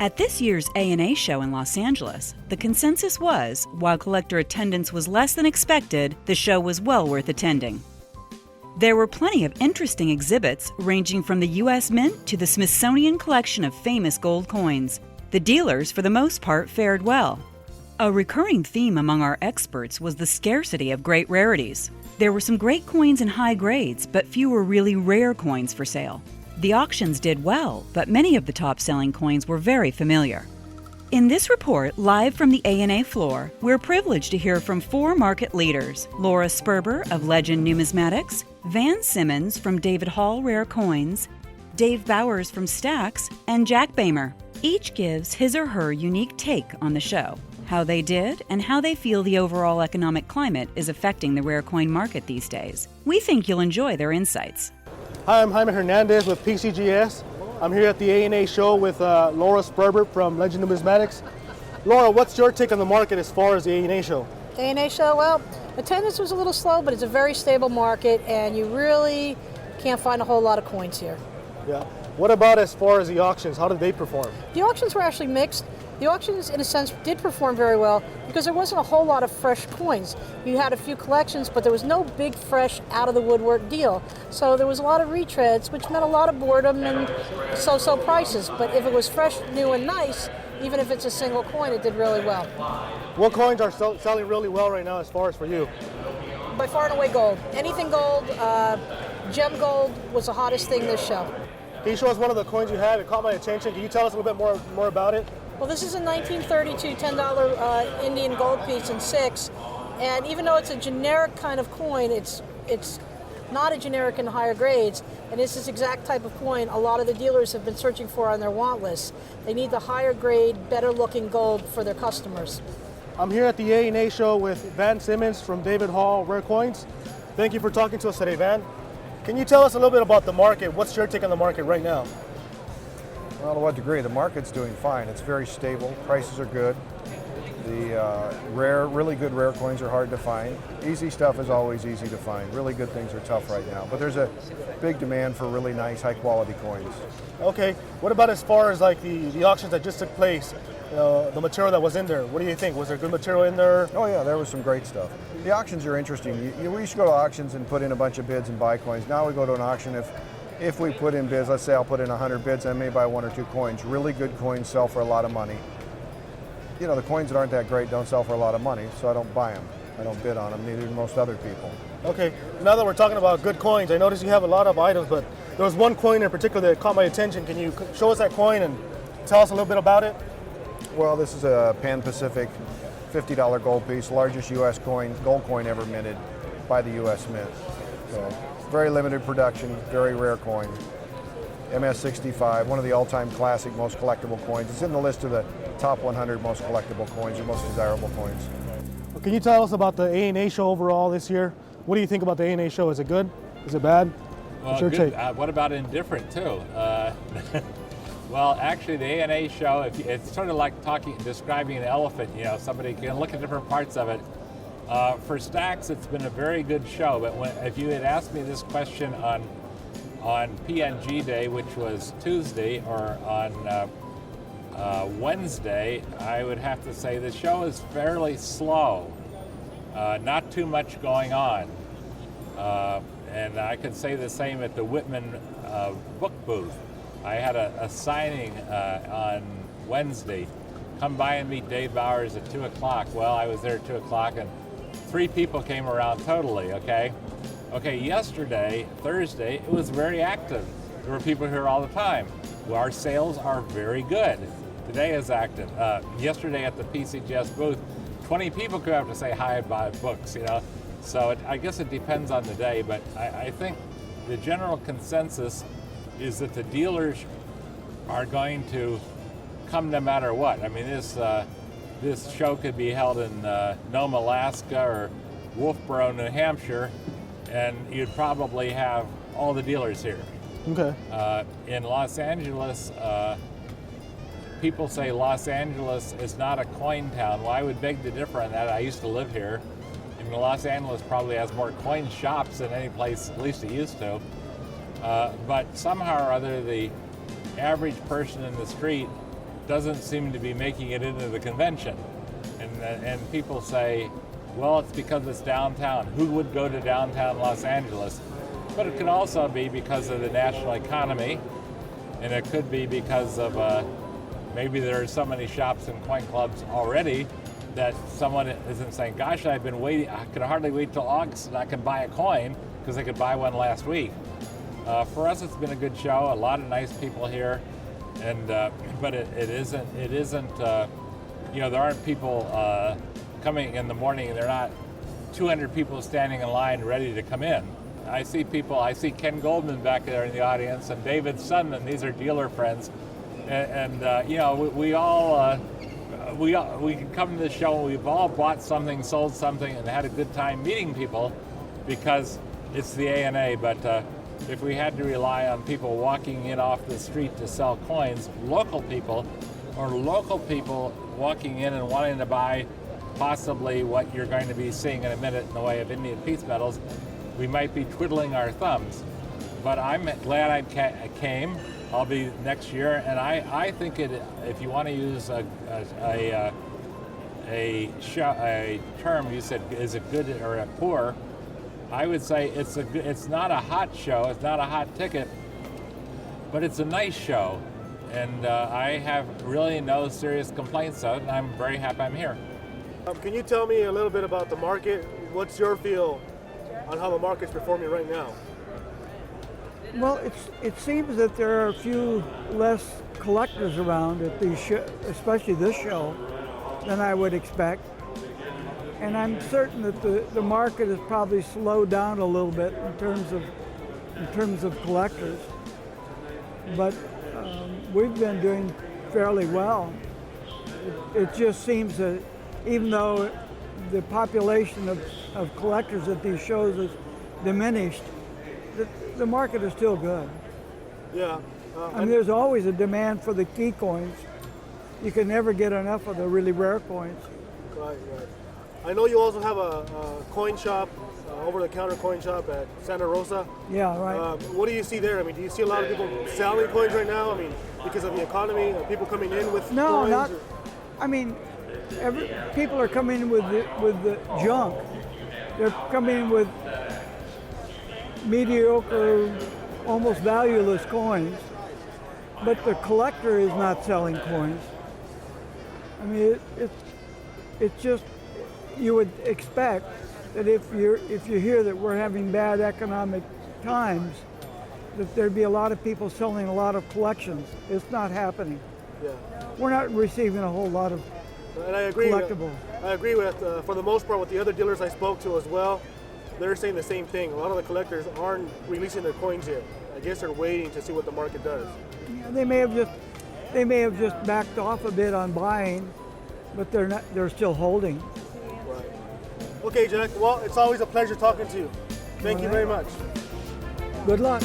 At this year's A&A show in Los Angeles, the consensus was, while collector attendance was less than expected, the show was well worth attending. There were plenty of interesting exhibits, ranging from the U.S. Mint to the Smithsonian collection of famous gold coins. The dealers, for the most part, fared well. A recurring theme among our experts was the scarcity of great rarities. There were some great coins in high grades, but fewer really rare coins for sale. The auctions did well, but many of the top-selling coins were very familiar. In this report, live from the A&A floor, we're privileged to hear from 4 market leaders: Laura Sperber of Legend Numismatics, Van Simmons from David Hall Rare Coins, Dave Bowers from Stax, and Jack Beymer. Each gives his or her unique take on the show, how they did, and how they feel the overall economic climate is affecting the rare coin market these days. We think you'll enjoy their insights. Hi, I'm Jaime Hernandez with PCGS. I'm here at the A&A show with Laura Sperber from Legend Numismatics. Laura, what's your take on the market as far as the A&A show? The A&A show, well, attendance was a little slow, but it's a very stable market, and you really can't find a whole lot of coins here. Yeah. What about as far as the auctions? How did they perform? The auctions were actually mixed. The auctions, in a sense, did perform very well because there wasn't a whole lot of fresh coins. You had a few collections, but there was no big, fresh, out-of-the-woodwork deal. So there was a lot of retreads, which meant a lot of boredom and so-so prices. But if it was fresh, new, and nice, even if it's a single coin, it did really well. What coins are selling really well right now as far as for you? By far and away gold. Anything gold, gem gold was the hottest thing this show. Can you show us one of the coins you have? It caught my attention. Can you tell us a little bit more about it? Well, this is a 1932 $10 Indian gold piece in 6, and even though it's a generic kind of coin, it's not a generic in higher grades, and it's this exact type of coin a lot of the dealers have been searching for on their want list. They need the higher grade, better looking gold for their customers. I'm here at the A&A show with Van Simmons from David Hall Rare Coins. Thank you for talking to us today, Van. Can you tell us a little bit about the market? What's your take on the market right now? Well, to what degree? The market's doing fine. It's very stable. Prices are good. The really good rare coins are hard to find. Easy stuff is always easy to find. Really good things are tough right now. But there's a big demand for really nice, high-quality coins. Okay. What about as far as like the auctions that just took place? The material that was in there. What do you think? Was there good material in there? Oh yeah, there was some great stuff. The auctions are interesting. We used to go to auctions and put in a bunch of bids and buy coins. Now we go to an auction if we put in bids, let's say I'll put in 100 bids, I may buy 1 or 2 coins. Really good coins sell for a lot of money. You know, the coins that aren't that great don't sell for a lot of money, so I don't buy them. I don't bid on them, neither do most other people. Okay, now that we're talking about good coins, I noticed you have a lot of items, but there was one coin in particular that caught my attention. Can you show us that coin and tell us a little bit about it? Well, this is a Pan-Pacific $50 gold piece, largest U.S. gold coin ever minted by the U.S. Mint. So, very limited production, very rare coin. MS-65, one of the all-time classic most collectible coins. It's in the list of the top 100 most collectible coins or most desirable coins. Well, can you tell us about the A&A show overall this year? What do you think about the A&A show? Is it good? Is it bad? Well, What's your good. take? What about indifferent too? Well, actually, the A&A show, it's sort of like describing an elephant. You know, somebody can look at different parts of it. For Stax, it's been a very good show, but if you had asked me this question on PNG Day, which was Tuesday, or on Wednesday, I would have to say the show is fairly slow. Not too much going on. And I could say the same at the Whitman book booth. I had a signing on Wednesday. Come by and meet Dave Bowers at 2 o'clock. Well, I was there at 2 o'clock and 3 people came around totally, okay? Okay, yesterday, Thursday, it was very active. There were people here all the time. Well, our sales are very good. Today is active. Yesterday at the PCGS booth, 20 people came up to say hi and buy books, you know? So I guess it depends on the day, but I think the general consensus is that the dealers are going to come no matter what. I mean, this show could be held in Nome, Alaska, or Wolfboro, New Hampshire, and you'd probably have all the dealers here. Okay. In Los Angeles, people say Los Angeles is not a coin town. Well, I would beg to differ on that. I used to live here. And Los Angeles probably has more coin shops than any place, at least it used to. But somehow or other, the average person in the street doesn't seem to be making it into the convention. And people say, well, it's because it's downtown. Who would go to downtown Los Angeles? But it could also be because of the national economy, and it could be because of maybe there are so many shops and coin clubs already that someone isn't saying, gosh, I've been waiting, I could hardly wait till August and I can buy a coin because I could buy one last week. For us, it's been a good show, a lot of nice people here, and but it isn't, there aren't people coming in the morning, and there are not 200 people standing in line ready to come in. I see Ken Goldman back there in the audience, and David Sundman. These are dealer friends, and we can come to the show. We've all bought something, sold something, and had a good time meeting people because it's the ANA. But if we had to rely on people walking in off the street to sell coins, local people walking in and wanting to buy possibly what you're going to be seeing in a minute in the way of Indian peace medals, we might be twiddling our thumbs. But I'm glad I came. I'll be next year, and I think if you want to use a term, you said, is it good or a poor? I would say it's not a hot show, it's not a hot ticket, but it's a nice show, and I have really no serious complaints of it, and I'm very happy I'm here. Can you tell me a little bit about the market? What's your feel on how the market's performing right now? Well, it seems that there are a few less collectors around at these especially this show, than I would expect. And I'm certain that the market has probably slowed down a little bit in terms of collectors. But we've been doing fairly well. It just seems that even though the population of collectors at these shows is diminished, the market is still good. Yeah. I mean, there's always a demand for the key coins. You can never get enough of the really rare coins. Right. I know you also have a coin shop, over-the-counter coin shop at Santa Rosa. Yeah, right. What do you see there? I mean, do you see a lot of people selling coins right now? I mean, because of the economy, are people coming in with No, coins? not. I mean, people are coming in with the junk. They're coming in with mediocre, almost valueless coins, but the collector is not selling coins. I mean, it's just, you would expect that if you hear that we're having bad economic times, that there'd be a lot of people selling a lot of collections. It's not happening. Yeah. We're not receiving a whole lot of And I agree. collectibles. I agree with, for the most part, with the other dealers I spoke to as well. They're saying the same thing. A lot of the collectors aren't releasing their coins yet. I guess they're waiting to see what the market does. Yeah, they may have just backed off a bit on buying, but they're not. They're still holding. Right. Okay, Jack. Well, it's always a pleasure talking to you. Thank you very much. Good luck.